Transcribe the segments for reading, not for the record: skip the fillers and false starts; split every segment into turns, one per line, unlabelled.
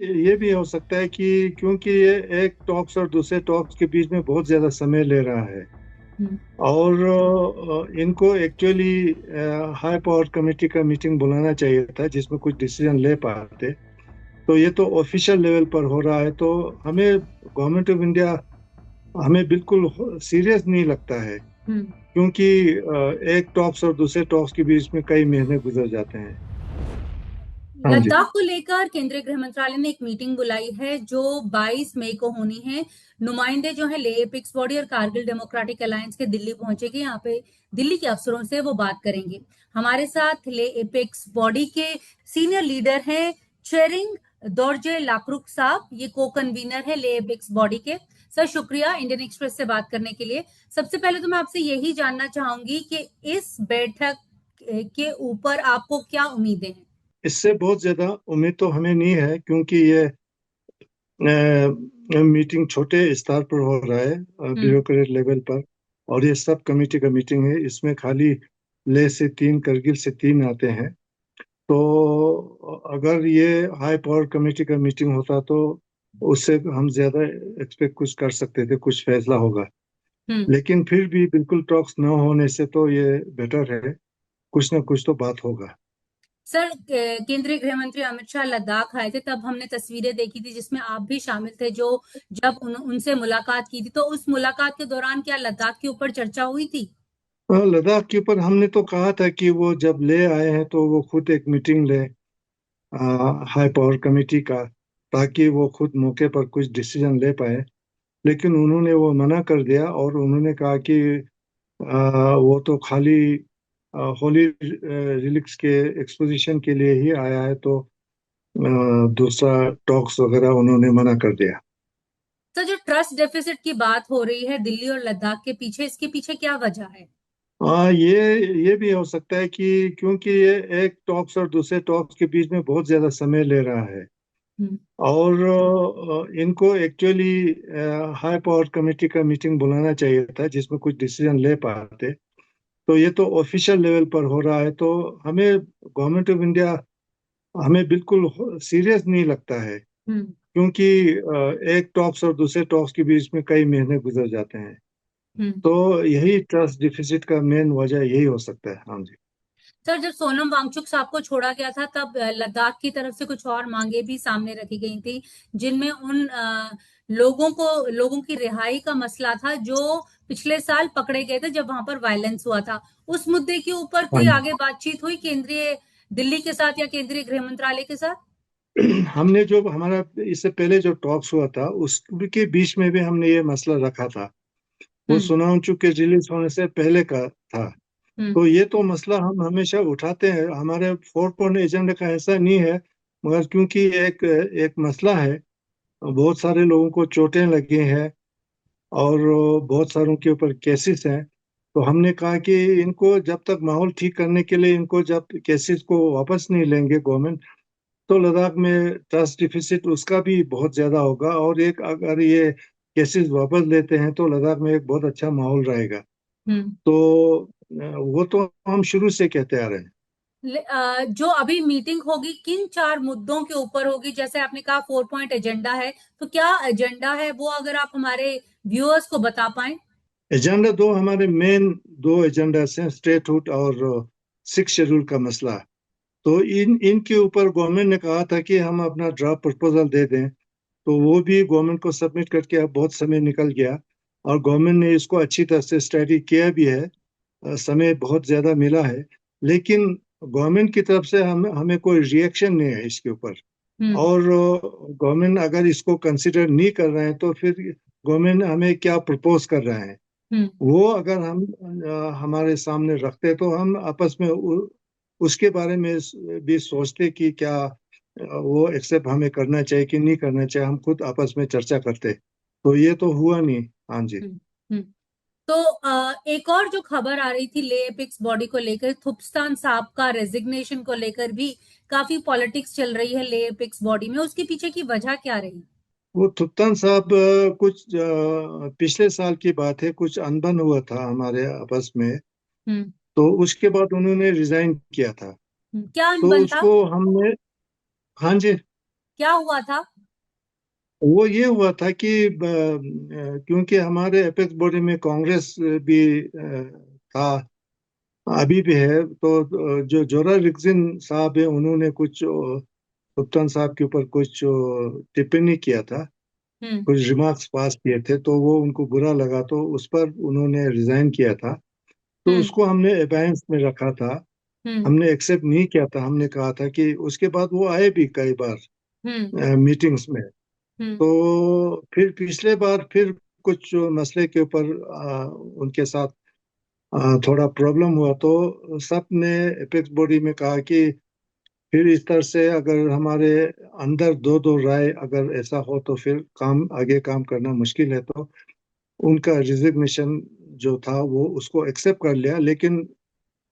ये भी हो सकता है कि क्योंकि ये एक टॉक्स और दूसरे टॉक्स के बीच में बहुत ज्यादा समय ले रहा है।
हम्म।
और इनको एक्चुअली हाई पावर कमेटी का मीटिंग बुलाना चाहिए था जिसमें कुछ डिसीजन ले पाते। तो ये तो ऑफिशियल लेवल पर हो रहा है, तो हमें गवर्नमेंट ऑफ इंडिया हमें बिल्कुल सीरियस नहीं लगता है।
हम्म।
क्योंकि एक टॉक्स और दूसरे टॉक्स के बीच में कई महीने गुजर जाते हैं। हाँ जी।
लद्दाख को लेकर केंद्रीय गृह मंत्रालय ने एक मीटिंग बुलाई है जो 22 मई को होनी है। नुमाइंदे जो है ले एपिक्स बॉडी और कारगिल डेमोक्रेटिक अलायंस के दिल्ली पहुंचेंगे। यहाँ पे दिल्ली के अफसरों से वो बात करेंगे। हमारे साथ ले एपिक्स बॉडी के सीनियर लीडर हैं चेरिंग दोरजे लाक्रुक साहब, ये को कन्वीनर है ले एपिक्स बॉडी के। सर शुक्रिया इंडियन एक्सप्रेस से बात करने के लिए। सबसे पहले तो मैं आपसे यही जानना चाहूंगी कि इस बैठक के ऊपर आपको क्या उम्मीदें हैं।
इससे बहुत ज्यादा उम्मीद तो हमें नहीं है, क्योंकि ये मीटिंग छोटे स्तर पर हो रहा है,
हम्म।
ब्यूरोक्रेट लेवल पर। और ये सब कमेटी का मीटिंग है, इसमें खाली ले से तीन, करगिल से तीन आते हैं। तो अगर ये हाई पावर कमेटी का मीटिंग होता तो उससे हम ज्यादा एक्सपेक्ट कुछ कर सकते थे, कुछ फैसला होगा।
हम्म।
लेकिन फिर भी बिल्कुल टॉक्स न होने से तो ये बेटर है, कुछ ना कुछ तो बात होगा।
सर केंद्रीय गृह मंत्री अमित शाह लद्दाख आए थे, तब हमने तस्वीरें देखी थी जिसमें आप भी शामिल थे, जो जब उनसे मुलाकात की थी, तो उस मुलाकात के दौरान क्या लद्दाख के ऊपर चर्चा हुई थी।
लद्दाख के ऊपर हमने तो कहा था कि वो जब ले आए हैं तो वो खुद एक मीटिंग ले हाई पावर कमेटी का, ताकि वो खुद मौके पर कुछ डिसीजन ले पाए। लेकिन उन्होंने वो मना कर दिया और उन्होंने कहा कि वो तो खाली होली रिलिक्स के एक्सपोजिशन के लिए ही आया है, तो दूसरा टॉक्स वगैरह उन्होंने मना कर दिया।
सर जो ट्रस्ट डेफिसिट की बात हो रही है दिल्ली और लद्दाख के पीछे, इसके पीछे क्या वजह है।
हाँ, ये भी हो सकता है कि क्योंकि ये एक टॉक्स और दूसरे टॉक्स के बीच में बहुत ज्यादा समय ले रहा है।
हम्म।
और इनको एक्चुअली हाई पावर कमेटी का मीटिंग बुलाना चाहिए था जिसमें कुछ डिसीजन ले पाते। तो ये तो ऑफिशियल लेवल पर हो रहा है, तो हमें गवर्नमेंट ऑफ इंडिया हमें बिल्कुल सीरियस नहीं लगता है।
हम्म।
क्योंकि एक टॉक्स और दूसरे टॉक्स के बीच में कई महीने गुजर जाते हैं।
हम्म।
तो यही ट्रस्ट डिफिसिट का मेन वजह यही हो सकता है। हाँ जी।
सर जब सोनम वांगचुक साहब को छोड़ा गया था, तब लद्दाख की तरफ से कुछ और मांगे भी सामने रखी गई थी, जिनमें उन लोगों की रिहाई का मसला था जो पिछले साल पकड़े गए थे जब वहां पर वायलेंस हुआ था। उस मुद्दे के ऊपर
हाँ
कोई
जी।
आगे बातचीत हुई केंद्रीय दिल्ली के साथ या केंद्रीय गृह मंत्रालय के साथ।
हमने जो हमारा इससे पहले जो टॉक्स हुआ था उसके बीच में भी हमने ये मसला रखा था। वो
हम्म।
सुनाम के रिलीज होने से पहले का था।
हम्म।
तो ये तो मसला हम हमेशा उठाते हैं, हमारे 4 पॉइंट एजेंडा का ऐसा नहीं है। मगर क्योंकि एक एक मसला है, बहुत सारे लोगों को चोटें लगी हैं और बहुत सारों के ऊपर केसेस हैं। तो हमने कहा कि इनको जब तक माहौल ठीक करने के लिए, इनको जब केसेस को वापस नहीं लेंगे गवर्नमेंट, तो लद्दाख में ट्रस्ट डिफिसिट उसका भी बहुत ज्यादा होगा। और एक अगर ये केसेस वापस लेते हैं तो लद्दाख में एक बहुत अच्छा माहौल रहेगा।
हम्म।
तो वो तो हम शुरू से कहते आ रहे हैं।
जो अभी मीटिंग होगी किन चार मुद्दों के ऊपर होगी, जैसे आपने कहा 4 पॉइंट एजेंडा है, तो क्या एजेंडा है वो अगर आप हमारे व्यूअर्स को बता पाए।
एजेंडा दो हमारे मेन दो एजेंडा हैं, स्टेटहुड और सिक्स शेड्यूल का मसला। तो इनके ऊपर गवर्नमेंट ने कहा था कि हम अपना ड्राफ्ट प्रपोजल दे दें। तो वो भी गवर्नमेंट को सबमिट करके अब बहुत समय निकल गया। और गवर्नमेंट ने इसको अच्छी तरह से स्टडी किया भी है, समय बहुत ज्यादा मिला है। लेकिन गवर्नमेंट की तरफ से हम हमें कोई रिएक्शन नहीं है इसके ऊपर।
हम्म।
और गवर्नमेंट अगर इसको कंसिडर नहीं कर रहे हैं तो फिर गवर्नमेंट हमें क्या प्रपोज कर रहे हैं,
हम्म।
वो अगर हम हमारे सामने रखते तो हम आपस में उसके बारे में भी सोचते कि क्या वो एक्सेप्ट हमें करना चाहिए कि नहीं करना चाहिए, हम खुद आपस में चर्चा करते। तो ये तो हुआ नहीं। हाँ जी।
हम्म। हम्म। तो एक और जो खबर आ रही थी ले एपिक्स बॉडी को लेकर, थुप्स्तान साहब का रेजिग्नेशन को लेकर भी काफी पॉलिटिक्स चल रही है ले एपिक्स बॉडी में, उसके पीछे की वजह क्या रही।
वो थुप्तान साहब कुछ पिछले साल की बात है, कुछ अनबन हुआ था हमारे आपस में।
हम्म।
तो उसके बाद उन्होंने रिजाइन किया था।
क्या
तो
अनबन था।
उसको हमने, हाँ जी,
क्या हुआ था?
वो ये हुआ था कि क्योंकि हमारे एपेक्स बॉडी में कांग्रेस भी था, अभी भी है, तो जो जोरा रिक्जिन साहब है उन्होंने कुछ कप्तान साहब के ऊपर कुछ टिप्पणी किया था,
हम्म।
कुछ रिमार्क्स पास किए थे, तो वो उनको बुरा लगा, तो उस पर उन्होंने रिजाइन किया था। तो
हम्म।
उसको हमने अबायंस में रखा था,
हम्म।
हमने एक्सेप्ट नहीं किया था। हमने कहा था कि उसके बाद वो आए भी कई बार
हम्म।
मीटिंग्स में।
हम्म।
तो फिर पिछले बार फिर कुछ मसले के ऊपर उनके साथ थोड़ा प्रॉब्लम हुआ, तो सब ने एपेक्स बॉडी में कहा कि फिर इस तरह से अगर हमारे अंदर दो दो राय अगर ऐसा हो तो फिर काम करना मुश्किल है। तो उनका रिजिग्नेशन जो था वो उसको एक्सेप्ट कर लिया, लेकिन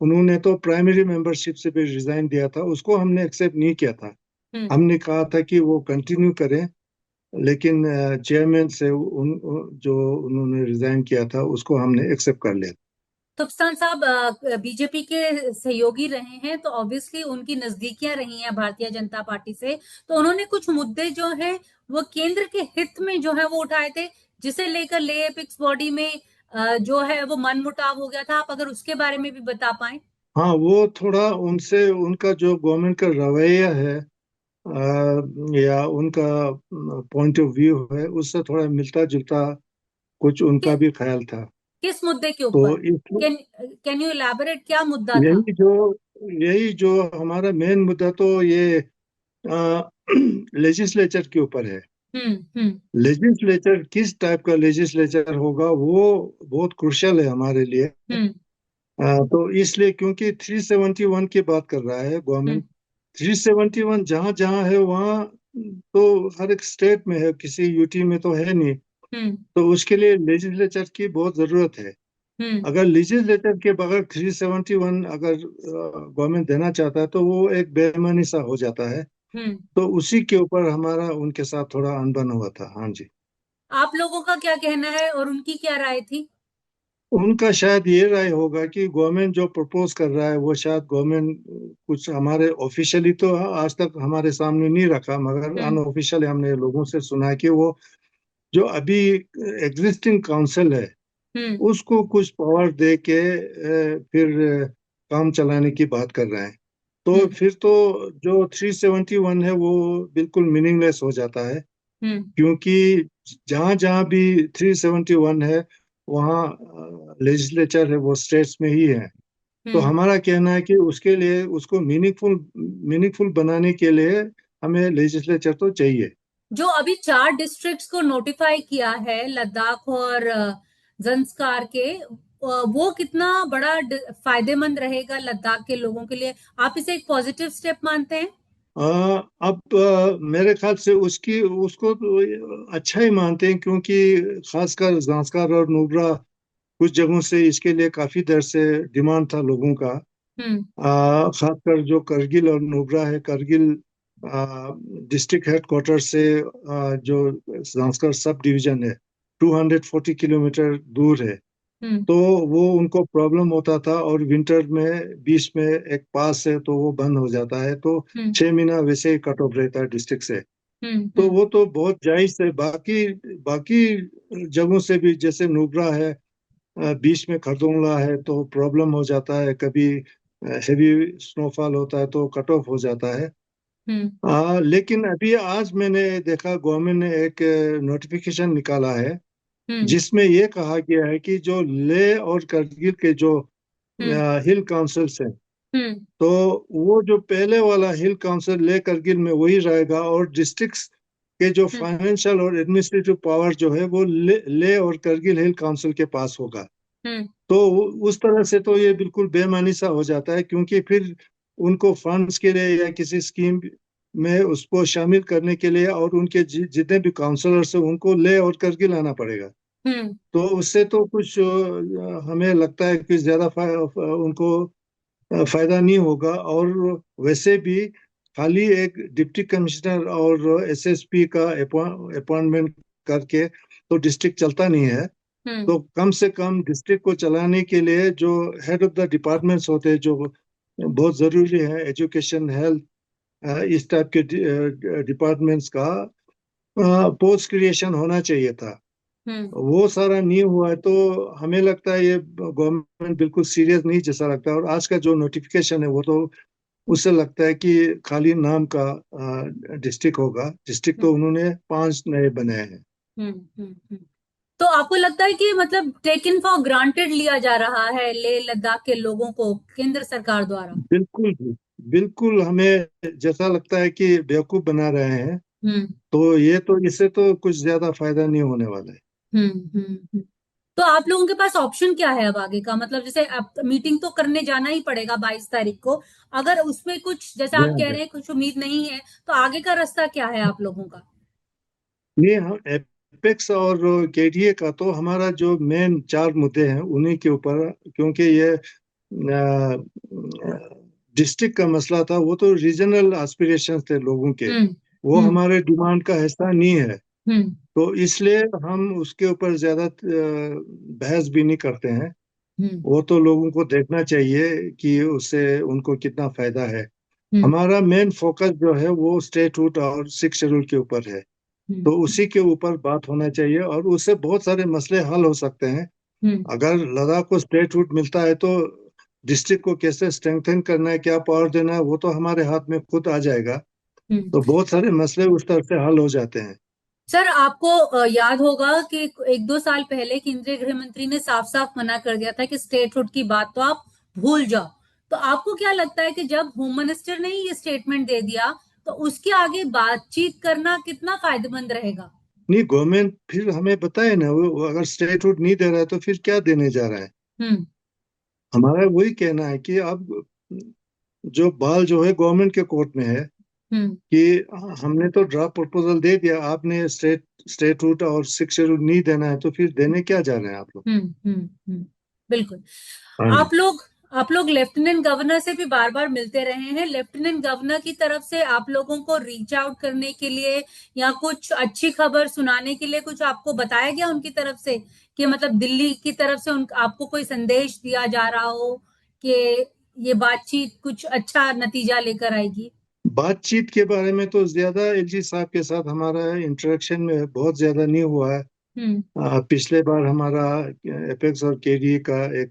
उन्होंने तो प्राइमरी मेंबरशिप से भी रिजाइन दिया था, उसको हमने एक्सेप्ट नहीं किया था।
हम्म।
हमने कहा था कि वो कंटिन्यू करें, लेकिन चेयरमैन से जो उन्होंने रिजाइन किया था उसको हमने एक्सेप्ट कर लिया।
तुफसान साहब बीजेपी के सहयोगी रहे हैं, तो ऑब्वियसली उनकी नजदीकियां रही हैं भारतीय जनता पार्टी से। तो उन्होंने कुछ मुद्दे जो है वो केंद्र के हित में जो है वो उठाए थे, जिसे लेकर ले एपिक्स बॉडी में जो है वो मनमुटाव हो गया था। आप अगर उसके बारे में भी बता पाए।
हाँ, वो थोड़ा उनसे उनका जो गवर्नमेंट का रवैया है या उनका पॉइंट ऑफ व्यू है उससे थोड़ा मिलता जुलता कुछ उनका
कि,
भी ख्याल था।
किस मुद्दे के
तो
ऊपर?
इस
कैन कैन यू इलैबोरेट, क्या मुद्दा था?
यही जो यही जो हमारा मेन मुद्दा तो ये लेजिस्लेचर के ऊपर है।
हम्म। हम्म।
लेजिस्लेचर किस टाइप का लेजिस्लेचर होगा वो बहुत क्रुशियल है हमारे लिए।
हम्म।
तो इसलिए क्योंकि 371 की बात कर रहा है
हम्म।
गवर्नमेंट, 371 जहाँ जहाँ है वहाँ तो हर एक स्टेट में है, किसी यूटी में तो है नहीं।
हम्म।
तो उसके लिए लेजिस्लेचर की बहुत जरूरत है।
हम्म।
अगर लेजिस्लेचर के बगैर 371 अगर गवर्नमेंट देना चाहता है तो वो एक बेईमानी सा हो जाता है।
हम्म।
तो उसी के ऊपर हमारा उनके साथ थोड़ा अनबन हुआ था। हाँ जी।
आप लोगों का क्या कहना है और उनकी क्या राय थी?
उनका शायद ये राय होगा कि गवर्नमेंट जो प्रपोज कर रहा है वो शायद गवर्नमेंट कुछ हमारे ऑफिशियली तो आज तक हमारे सामने नहीं रखा, मगर
हम्म।
अनऑफिशियली हमने लोगों से सुना है कि वो जो अभी एग्जिस्टिंग काउंसिल है
हम्म।
उसको कुछ पावर दे के फिर काम चलाने की बात कर रहे हैं। तो
हम्म।
फिर तो जो 371 है वो बिल्कुल मीनिंगलेस हो जाता है,
हम्म।
क्योंकि जहाँ जहाँ भी 371 है वहाँ लेजिस्लेचर है वो स्टेट्स में ही है। तो
हम्म।
हमारा कहना है कि उसके लिए उसको मीनिंगफुल बनाने के लिए हमें लेजिस्लेचर तो चाहिए।
जो अभी 4 डिस्ट्रिक्ट्स को नोटिफाई किया है, लद्दाख और जंस्कार के, वो कितना बड़ा फायदेमंद रहेगा लद्दाख के लोगों के लिए? आप इसे एक पॉजिटिव स्टेप मानते हैं?
अब मेरे ख्याल से उसकी उसको तो अच्छा ही मानते हैं, क्योंकि खासकर जांस्कर और नुब्रा कुछ जगहों से इसके लिए काफी देर से डिमांड था लोगों का।
हम्म।
खासकर जो करगिल और नुब्रा है, करगिल डिस्ट्रिक्ट हेडक्वार्टर से जो जांस्कर सब डिवीजन है 240 किलोमीटर दूर है।
हम्म।
तो वो उनको प्रॉब्लम होता था, और विंटर में बीच में एक पास है तो वो बंद हो जाता है, तो
हम्म।
6 महीना वैसे ही कट ऑफ रहता है डिस्ट्रिक्ट से।
हम्म।
तो वो तो बहुत जायज है। बाकी बाकी जगहों से भी, जैसे नुब्रा है, बीच में खरदोंगला है, तो प्रॉब्लम हो जाता है, कभी हेवी स्नोफॉल होता है तो कट ऑफ हो जाता है।
हम्म।
लेकिन अभी आज मैंने देखा गवर्नमेंट ने एक नोटिफिकेशन निकाला है
हम्म।
जिसमें ये कहा गया है कि जो लेह और करगिल के जो
हम्म।
हिल काउंसिल्स हैं,
हम्म।
तो वो जो पहले वाला हिल काउंसिल लेह करगिल में वही रहेगा, और डिस्ट्रिक्ट्स के जो
हम्म।
फाइनेंशियल और एडमिनिस्ट्रेटिव पावर जो है वो लेह और करगिल हिल काउंसिल के पास होगा।
हम्म।
तो उस तरह से तो ये बिल्कुल बेमानी सा हो जाता है, क्योंकि फिर उनको फंड्स के लिए या किसी स्कीम में उसको शामिल करने के लिए और उनके जितने भी काउंसलर्स हैं उनको ले और करके लाना पड़ेगा।
हम्म।
तो उससे तो कुछ हमें लगता है कि ज्यादा उनको फायदा नहीं होगा। और वैसे भी खाली एक डिप्टी कमिश्नर और एसएसपी का अपॉइंटमेंट करके तो डिस्ट्रिक्ट चलता नहीं है।
हम्म।
तो कम से कम डिस्ट्रिक्ट को चलाने के लिए जो हेड ऑफ द डिपार्टमेंट्स होते हैं, जो बहुत जरूरी है, एजुकेशन, हेल्थ, इस टाइप के डिपार्टमेंट्स का पोस्ट क्रिएशन होना चाहिए था।
हम्म
वो सारा नहीं हुआ है, तो हमें लगता है ये गवर्नमेंट बिल्कुल सीरियस नहीं जैसा लगता है। और आज का जो नोटिफिकेशन है वो तो उससे लगता है कि खाली नाम का डिस्ट्रिक्ट होगा। डिस्ट्रिक्ट तो
हम्म
उन्होंने 5 नए बनाए हैं।
हम्म। तो आपको लगता है कि मतलब टेकन फॉर ग्रांटेड लिया जा रहा है लेह लद्दाख के लोगों को केंद्र सरकार द्वारा?
बिल्कुल बिल्कुल, हमें जैसा लगता है कि बेवकूफ बना रहे हैं।
हम्म
तो ये तो इससे तो कुछ ज्यादा फायदा नहीं होने वाला है।
हम्म। तो आप लोगों के पास ऑप्शन क्या है अब आगे का? मतलब जैसे अब मीटिंग तो करने जाना ही पड़ेगा 22 तारीख को। अगर उसमें कुछ जैसे
जी
आप
हाँ
कह
जी।
रहे हैं कुछ उम्मीद नहीं है, तो आगे का रास्ता क्या है आप लोगों का?
ये हम एपेक्स और केडीए का तो हमारा जो मेन 4 मुद्दे हैं उन्हीं के ऊपर, क्योंकि ये डिस्ट्रिक्ट का मसला था, वो तो रीजनल एस्पिरेशंस थे लोगों के।
हम्म
वो
हम्म
हमारे डिमांड का हिस्सा नहीं है।
हम्म
तो इसलिए हम उसके ऊपर ज्यादा बहस भी नहीं करते हैं।
हम्म
वो तो लोगों को देखना चाहिए कि उससे उनको कितना फायदा है।
हम्म
हमारा मेन फोकस जो है वो स्टेटहुड और 6 शेड्यूल के ऊपर है।
हम्म
तो उसी के ऊपर बात होना चाहिए और उससे बहुत सारे मसले हल हो सकते हैं।
हम्म
अगर लद्दाख को स्टेटहुड मिलता है तो डिस्ट्रिक्ट को कैसे स्ट्रेंथन करना है, क्या पावर देना है, वो तो हमारे हाथ में खुद आ जाएगा।
हम्म।
तो बहुत सारे मसले उस तरह से हल हो जाते हैं।
सर आपको याद होगा कि 1-2 साल पहले केंद्रीय गृह मंत्री ने साफ साफ मना कर दिया था कि स्टेटहुड की बात तो आप भूल जाओ। तो आपको क्या लगता है कि जब होम मिनिस्टर ने ही ये स्टेटमेंट दे दिया, तो उसके आगे बातचीत करना कितना फायदेमंद रहेगा?
नहीं, गवर्नमेंट फिर हमें बताए ना, वो अगर स्टेटहुड नहीं दे रहा है तो फिर क्या देने जा रहा है।
हम्म
हमारा वही कहना है कि अब जो बाल जो है गवर्नमेंट के कोर्ट में है
हम्म
कि हमने तो ड्राफ्ट प्रपोजल दे दिया, आपने स्टेटहुड और 6 शेड्यूल नहीं देना है, तो फिर देने क्या जा रहे हैं आप लोग।
बिल्कुल।
हाँ जी।
आप लोग आप लोग लेफ्टिनेंट गवर्नर से भी बार बार मिलते रहे हैं। लेफ्टिनेंट गवर्नर की तरफ से आप लोगों को रीच आउट करने के लिए या कुछ अच्छी खबर सुनाने के लिए कुछ आपको बताया गया उनकी तरफ से, कि मतलब दिल्ली की तरफ से उन आपको कोई संदेश दिया जा रहा हो कि ये बातचीत कुछ अच्छा नतीजा लेकर आएगी?
बातचीत के बारे में तो ज्यादा एलजी साहब के साथ हमारा इंटरेक्शन में बहुत ज्यादा नहीं हुआ है।
हम्म
पिछले बार हमारा एपेक्स और केडी का एक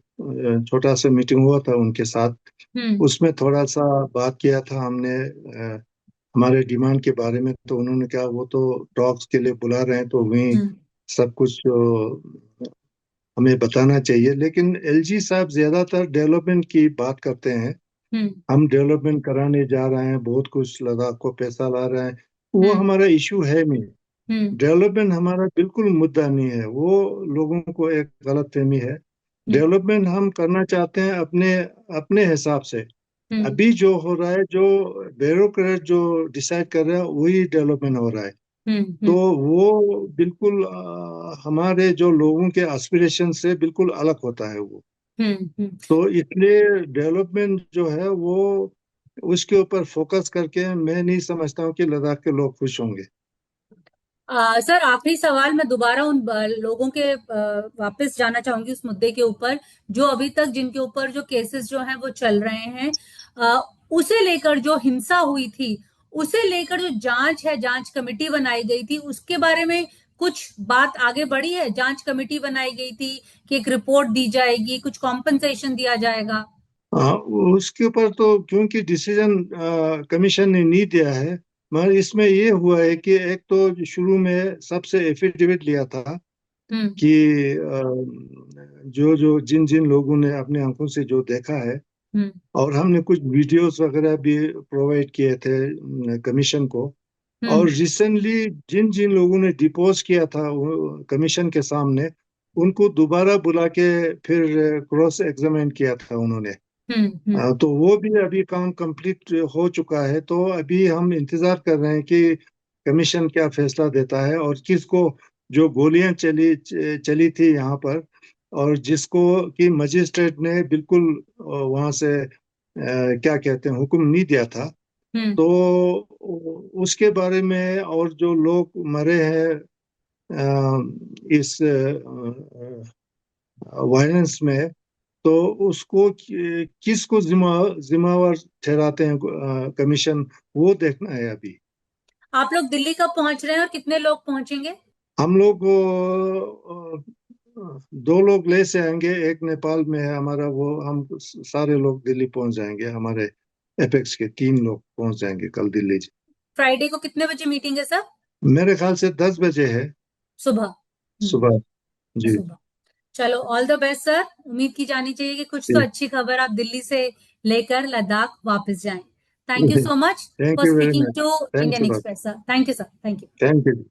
छोटा सा मीटिंग हुआ था उनके साथ।
हम्म
उसमें थोड़ा सा बात किया था हमने हमारे डिमांड के बारे में। तो उन्होंने कहा वो तो टॉक्स के लिए बुला रहे हैं, तो वहीं
हम्म
सब कुछ हमें बताना चाहिए। लेकिन एलजी साहब ज्यादातर डेवलपमेंट की बात करते हैं।
हम्म
हम डेवलपमेंट कराने जा रहे हैं, बहुत कुछ लद्दाख को पैसा ला रहे हैं, वो
हम्म
हमारा इशू है नहीं।
हम्म
डेवलपमेंट हमारा बिल्कुल मुद्दा नहीं है, वो लोगों को एक गलत फहमी है।
हम्म
डेवलपमेंट हम करना चाहते हैं अपने अपने हिसाब से।
हम्म
अभी जो हो रहा है, जो ब्यूरोक्रेट जो डिसाइड कर रहा है वही डेवलपमेंट हो रहा है। तो
हम्म
वो बिल्कुल हमारे जो लोगों के एस्पिरेशन से बिल्कुल अलग होता है वो।
हम्म।
तो इसलिए डेवलपमेंट जो है वो उसके ऊपर फोकस करके मैं नहीं समझता हूँ कि लद्दाख के लोग खुश होंगे।
सर आखिरी सवाल, मैं दोबारा उन लोगों के वापस जाना चाहूंगी उस मुद्दे के ऊपर जो अभी तक जिनके ऊपर जो केसेस जो हैं वो चल रहे हैं। उसे लेकर जो हिंसा हुई थी, उसे लेकर जो जांच है, जांच कमेटी बनाई गई थी, उसके बारे में कुछ बात आगे बढ़ी है? जांच कमेटी बनाई गई थी कि एक रिपोर्ट दी जाएगी, कुछ कॉम्पनसेशन दिया जाएगा?
हाँ, उसके ऊपर तो क्योंकि डिसीजन कमीशन ने नहीं दिया है। मगर इसमें ये हुआ है कि एक तो शुरू में सबसे एफिडेविट लिया था
हम्म
कि जो जो जिन जिन लोगों ने अपने आंखों से जो देखा है,
हम्म
और हमने कुछ वीडियोस वगैरह भी प्रोवाइड किए थे कमीशन को। और
हम्म
रिसेंटली जिन जिन लोगों ने डिपोज किया था कमीशन के सामने, उनको दोबारा बुला के फिर क्रॉस एग्जामिन किया था उन्होंने।
हम्म
तो वो भी अभी काम कंप्लीट हो चुका है। तो अभी हम इंतजार कर रहे हैं कि कमीशन क्या फैसला देता है, और किसको जो गोलियां चली थी यहाँ पर, और जिसको कि मजिस्ट्रेट ने बिल्कुल वहां से क्या कहते हैं हुक्म नहीं दिया था।
हम्म
तो उसके बारे में, और जो लोग मरे हैं इस वायलेंस में, तो उसको किसको जिम्मेवार ठहराते हैं कमीशन, वो देखना है अभी।
आप लोग दिल्ली कब पहुंच रहे हैं और कितने लोग पहुंचेंगे?
हम लोग 2 लोग ले से आएंगे, एक नेपाल में है हमारा, वो हम सारे लोग दिल्ली पहुंच जाएंगे, हमारे एपेक्स के 3 लोग पहुंच जाएंगे कल दिल्ली।
फ्राइडे को कितने बजे मीटिंग है सर?
मेरे ख्याल से 10 बजे है
सुबह।
सुबह। जी।
सुबह। चलो, ऑल द बेस्ट सर। उम्मीद की जानी चाहिए कि कुछ तो अच्छी खबर आप दिल्ली से लेकर लद्दाख वापस जाएं। Thank you so much
thank
for
you very
speaking
much.
To
thanks
Indian
a lot.
Express sir. Thank you sir, thank you.
Thank you.